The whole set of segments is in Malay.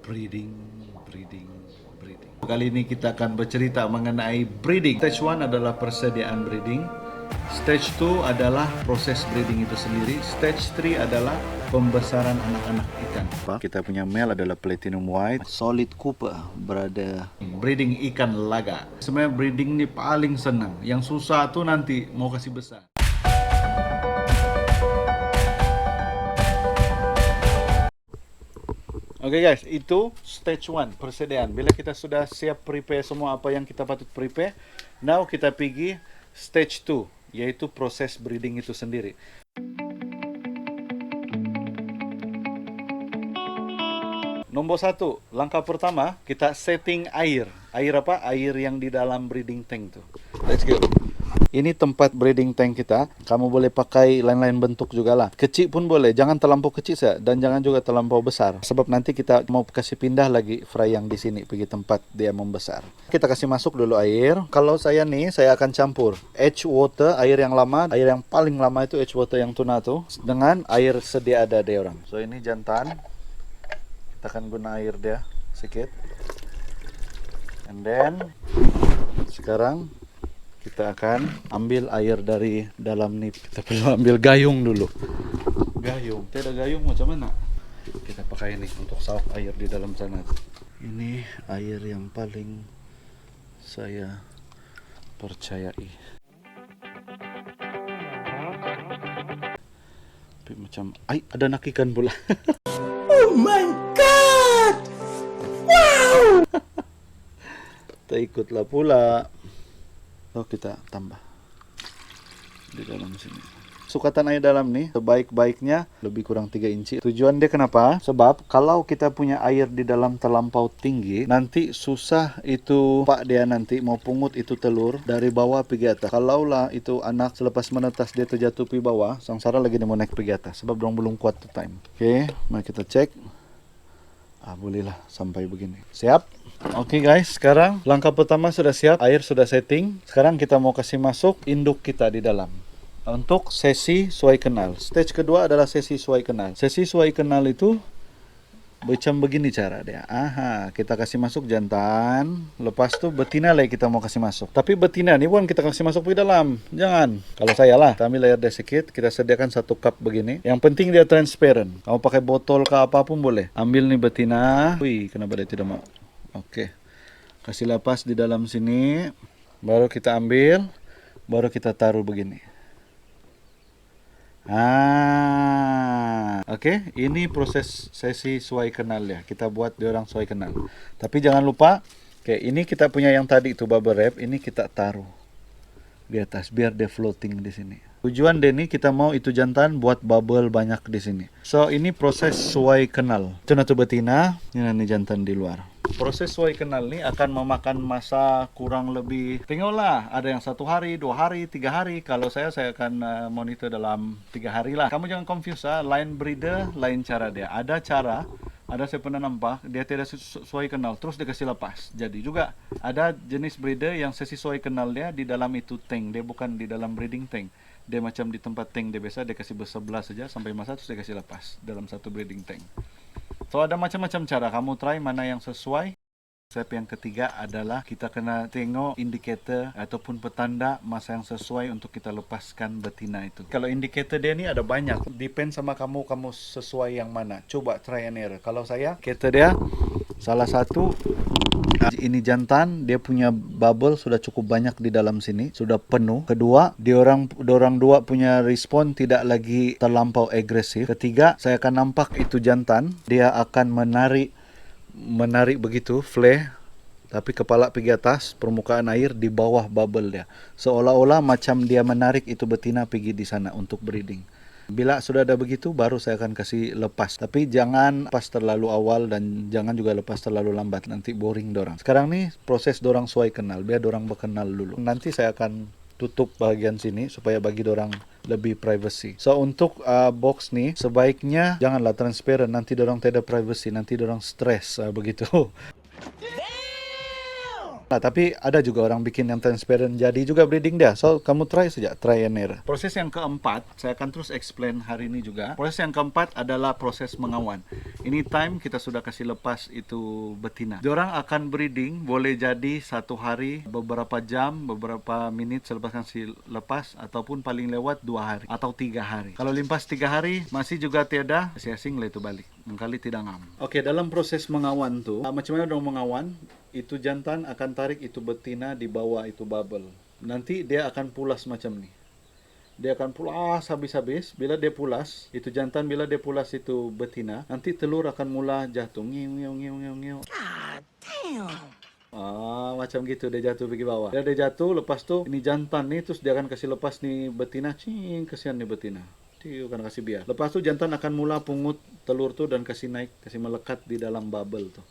breeding, breeding, breeding. Kali ini kita akan bercerita mengenai breeding. Stage 1 adalah persediaan breeding. Stage 2 adalah proses breeding itu sendiri. Stage 3 adalah pembesaran anak-anak ikan. Kita punya male adalah platinum white, solid cooper, berada breeding ikan laga. Sebenarnya breeding ini paling senang. Yang susah tuh nanti mau kasih besar. Oke guys, itu stage 1, persediaan. Bila kita sudah siap prepare semua apa yang kita patut prepare, now kita pergi stage 2, yaitu proses breeding itu sendiri. Nombor 1, langkah pertama, kita setting air. Air apa? Air yang di dalam breeding tank tuh. Let's go. Ini tempat breeding tank kita. Kamu boleh pakai lain-lain bentuk juga lah. Kecil pun boleh. Jangan terlampau kecil saja. Dan jangan juga terlampau besar. Sebab nanti kita mau kasih pindah lagi fry yang di sini. Pergi tempat dia membesar. Kita kasih masuk dulu air. Kalau saya nih, saya akan campur edge water, air yang lama. Air yang paling lama itu edge water yang tuna tuh. Dengan air sedia ada dia orang. So ini jantan. Kita akan guna air dia sedikit. And then sekarang kita akan ambil air dari dalam nih. Kita perlu ambil gayung dulu. Gayung. Tidak gayung macam mana? Kita pakai ini untuk sauk air di dalam sana. Ini air yang paling saya percayai. Tapi macam, ada nak ikan pula. Oh my god! Wow! Tak ikutlah pula. So kita tambah di dalam sini. Sukatan air dalam nih sebaik-baiknya lebih kurang 3 inci. Tujuan dia kenapa? Sebab kalau kita punya air di dalam terlampau tinggi, nanti susah itu pak dia nanti mau pungut itu telur dari bawah pergi atas. Kalaulah itu anak selepas menetas dia terjatuh pergi bawah, sengsara lagi dia mau naik pergi atas. Sebab dorang belum kuat tu time. Oke, mari kita cek. Bolehlah sampai begini. Siap? Oke guys, sekarang langkah pertama sudah siap, air sudah setting. Sekarang kita mau kasih masuk induk kita di dalam untuk sesi suai kenal. Stage kedua adalah sesi suai kenal. Sesi suai kenal itu macam begini cara dia. Kita kasih masuk jantan, lepas tu betina lagi kita mau kasih masuk. Tapi betina ni pun kita kasih masuk di dalam. Jangan. Kalau saya lah, kita ambil air dia sedikit, kita sediakan 1 cup begini. Yang penting dia transparent. Kamu pakai botol ke apapun boleh. Ambil nih betina. Wih, kenapa dia tidak mau? Oke. Kasih lepas di dalam sini. Baru kita ambil, baru kita taruh begini. Oke, ini proses sesi suai kenal ya. Kita buat diorang suai kenal. Tapi jangan lupa, ini kita punya yang tadi itu bubble wrap, ini kita taruh di atas biar dia floating di sini. Tujuan dia ini kita mau itu jantan buat bubble banyak di sini. So ini proses suai kenal. Tuna tu betina, ini jantan di luar. Proses suai kenal ni akan memakan masa kurang lebih, tengoklah, ada yang 1 hari, 2 hari, 3 hari. Kalau saya akan monitor dalam 3 hari lah. Kamu jangan confuse line breeder, lain cara dia. Ada cara, ada saya pernah nampak, dia tidak suai kenal, terus dia kasih lepas. Jadi juga ada jenis breeder yang sesi suai kenal dia di dalam itu tank, dia bukan di dalam breeding tank. Dia macam di tempat tank dia biasa, dia kasih bersebelah saja sampai masa terus dia kasih lepas dalam satu breeding tank. So ada macam-macam cara, kamu try mana yang sesuai. Step yang ketiga adalah kita kena tengok indikator ataupun petanda masa yang sesuai untuk kita lepaskan betina itu. Kalau indikator dia ni ada banyak, depend sama kamu sesuai yang mana. Coba try and error. Kalau saya, kata dia salah satu, ini jantan, dia punya bubble sudah cukup banyak di dalam sini, sudah penuh. Kedua, diorang dua punya respon tidak lagi terlampau agresif. Ketiga, saya akan nampak itu jantan, dia akan menarik begitu, flare, tapi kepala pergi atas, permukaan air di bawah bubble dia. Seolah-olah macam dia menarik itu betina pergi di sana untuk breeding. Bila sudah ada begitu, baru saya akan kasih lepas. Tapi jangan lepas terlalu awal dan jangan juga lepas terlalu lambat. Nanti boring dorang. Sekarang nih proses dorang suai kenal. Biar dorang berkenal dulu. Nanti saya akan tutup bahagian sini supaya bagi dorang lebih privacy. So untuk box nih sebaiknya janganlah transparent. Nanti dorang tidak privacy. Nanti dorang stres begitu. Nah, tapi ada juga orang bikin yang transparent jadi juga breeding dia. So, kamu try saja, try and error. Proses yang keempat, saya akan terus explain hari ini juga. Proses yang keempat adalah proses mengawan. Ini time kita sudah kasih lepas itu betina. Diorang akan breeding, boleh jadi satu hari, beberapa jam, beberapa menit selepas kasih lepas, ataupun paling lewat 2 hari atau 3 hari. Kalau limpas 3 hari, masih juga tiada, si asing lah itu balik. Mengkali tidak ngam. Oke, dalam proses mengawan tuh, macam mana dong mengawan? Itu jantan akan tarik itu betina di bawah itu bubble. Nanti dia akan pulas macam ni. Dia akan pulas habis-habis. Bila dia pulas, itu jantan bila dia pulas itu betina, nanti telur akan mula jatuh. Ngiu ngiu ngiu ngiu ngiu. God damn. Macam gitu dia jatuh pergi bawah. Dia jatuh, lepas tu ini jantan nih, terus dia akan kasih lepas nih betina. Cing, kesian nih betina. Dia akan kasih biar. Lepas tu jantan akan mula pungut telur tu dan kasih naik, kasih melekat di dalam bubble tu.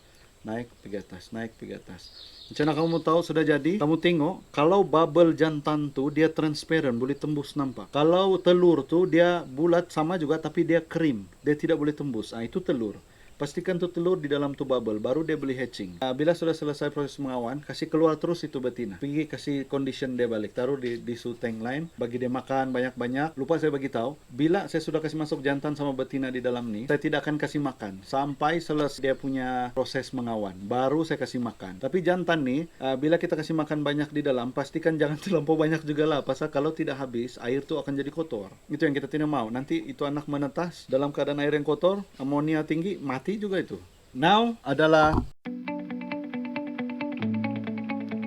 Naik pergi atas, naik pergi atas. Macam mana kamu tahu sudah jadi? Kamu tengok, kalau bubble jantan tu dia transparent, boleh tembus nampak. Kalau telur tu dia bulat sama juga tapi dia krim, dia tidak boleh tembus. Itu telur. Pastikan tu telur di dalam tu bubble, baru dia boleh hatching. Bila sudah selesai proses mengawan, kasih keluar terus itu betina. Pergi kasih condition dia balik, taruh di su tank lain, bagi dia makan banyak-banyak. Lupa saya bagi tahu, bila saya sudah kasih masuk jantan sama betina di dalam ni, saya tidak akan kasih makan sampai selesai dia punya proses mengawan. Baru saya kasih makan. Tapi jantan ni, bila kita kasih makan banyak di dalam, pastikan jangan terlampau banyak juga lah. Pasal kalau tidak habis, air tu akan jadi kotor. Itu yang kita tidak mau. Nanti itu anak menetas dalam keadaan air yang kotor, amonia tinggi, mati juga itu. Now adalah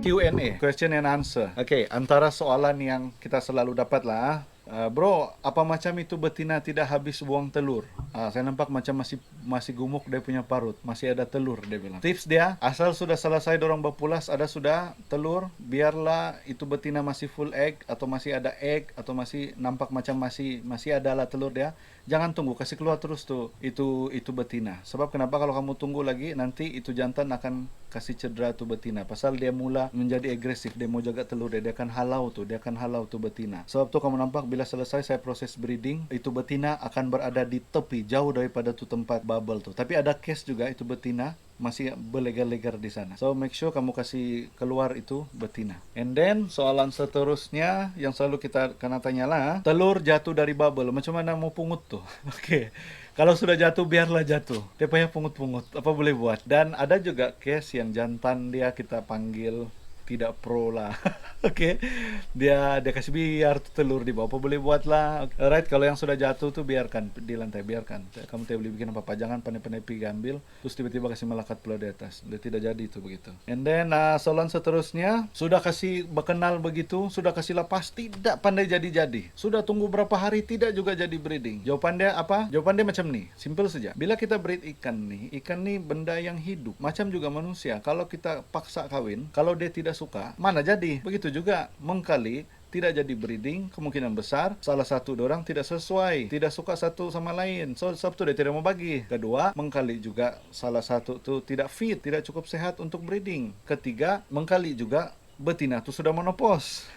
Q&A, question and answer. Oke, antara soalan yang kita selalu dapat lah, bro, apa macam itu betina tidak habis buang telur? Saya nampak macam masih gumuk dia punya parut, masih ada telur dia bilang. Tips dia, asal sudah selesai dorong berpulas, ada sudah telur, biarlah itu betina masih full egg atau masih ada egg atau masih nampak macam masih ada lah telur dia. Jangan tunggu, kasih keluar terus tuh itu betina. Sebab kenapa kalau kamu tunggu lagi, nanti itu jantan akan kasih cedera tuh betina. Pasal dia mula menjadi agresif, dia mau jaga telur dia akan halau tuh betina. Sebab tuh kamu nampak bila selesai saya proses breeding, itu betina akan berada di tepi, jauh daripada tuh tempat bubble tuh. Tapi ada case juga itu betina masih berlegar-legar di sana. So make sure kamu kasih keluar itu betina. And then soalan seterusnya yang selalu kita kena tanyalah, telur jatuh dari bubble, macam mana mau pungut tuh? Oke. Kalau sudah jatuh, biarlah jatuh. Dia payah pungut-pungut. Apa boleh buat? Dan ada juga case yang jantan dia kita panggil tidak pro lah. Oke. Dia kasih biar telur di bawah. Apa boleh buat lah. Alright, kalau yang sudah jatuh tuh biarkan di lantai, biarkan. Kamu tidak boleh bikin apa-apa. Jangan pandai-pandai pergi ambil terus tiba-tiba kasih melekat pula di atas. Dia tidak jadi itu begitu. And then soalan seterusnya, sudah kasih berkenal begitu, sudah kasih lepas, tidak pandai jadi-jadi. Sudah tunggu berapa hari, tidak juga jadi breeding. Jawapan dia apa? Jawapan dia macam ni. Simple saja. Bila kita breed ikan ni benda yang hidup. Macam juga manusia. Kalau kita paksa kawin, kalau dia tidak suka, mana jadi? Begitu juga mengkali tidak jadi breeding, kemungkinan besar salah satu orang tidak sesuai, tidak suka satu sama lain. So satu dia tidak mau bagi. Kedua, mengkali juga salah satu tu tidak fit, tidak cukup sehat untuk breeding. Ketiga, mengkali juga betina tu sudah menopause.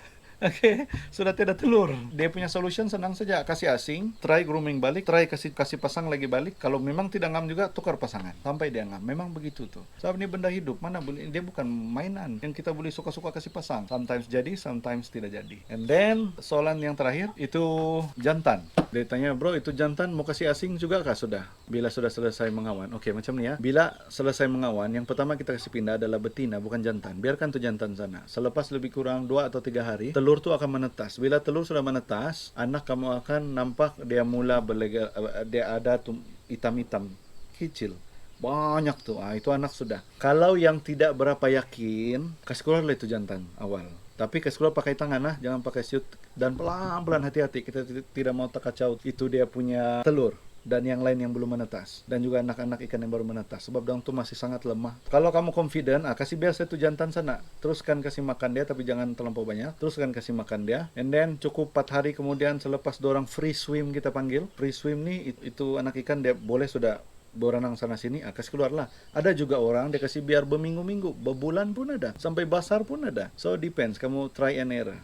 Oke, sudah tidak telur. Dia punya solution senang saja, kasih asing, try grooming balik, try kasih pasang lagi balik. Kalau memang tidak ngam juga, tukar pasangan sampai dia ngam. Memang begitu tuh. Sebab ini benda hidup, mana boleh, dia bukan mainan yang kita boleh suka-suka kasih pasang. Sometimes jadi, sometimes tidak jadi. And then soalan yang terakhir itu jantan. Dia tanya, bro, itu jantan mau kasih asing juga kah sudah? Bila sudah selesai mengawan. Oke, macam ni ya. Bila selesai mengawan, yang pertama kita kasih pindah adalah betina, bukan jantan. Biarkan tuh jantan sana. Selepas lebih kurang 2 atau 3 hari, telur tu akan menetas. Bila telur sudah menetas, anak kamu akan nampak dia mula berlegar, dia ada tuh hitam-hitam kecil. Banyak tuh. Itu anak sudah. Kalau yang tidak berapa yakin, kasih keluar lah itu jantan awal. Tapi kasih keluar pakai tangan lah, jangan pakai siut. Dan pelan-pelan hati-hati, kita tidak mau terkacau itu dia punya telur dan yang lain yang belum menetas, dan juga anak-anak ikan yang baru menetas, sebab daun itu masih sangat lemah. Kalau kamu confident, kasih biar satu jantan sana, teruskan kasih makan dia, tapi jangan terlampau banyak, teruskan kasih makan dia, and then cukup 4 hari kemudian selepas dorang free swim, kita panggil free swim nih, itu anak ikan dia boleh sudah berenang sana sini, kasih keluar lah. Ada juga orang dia kasih biar berminggu-minggu, berbulan pun ada, sampai basar pun ada. So depends, kamu try and error.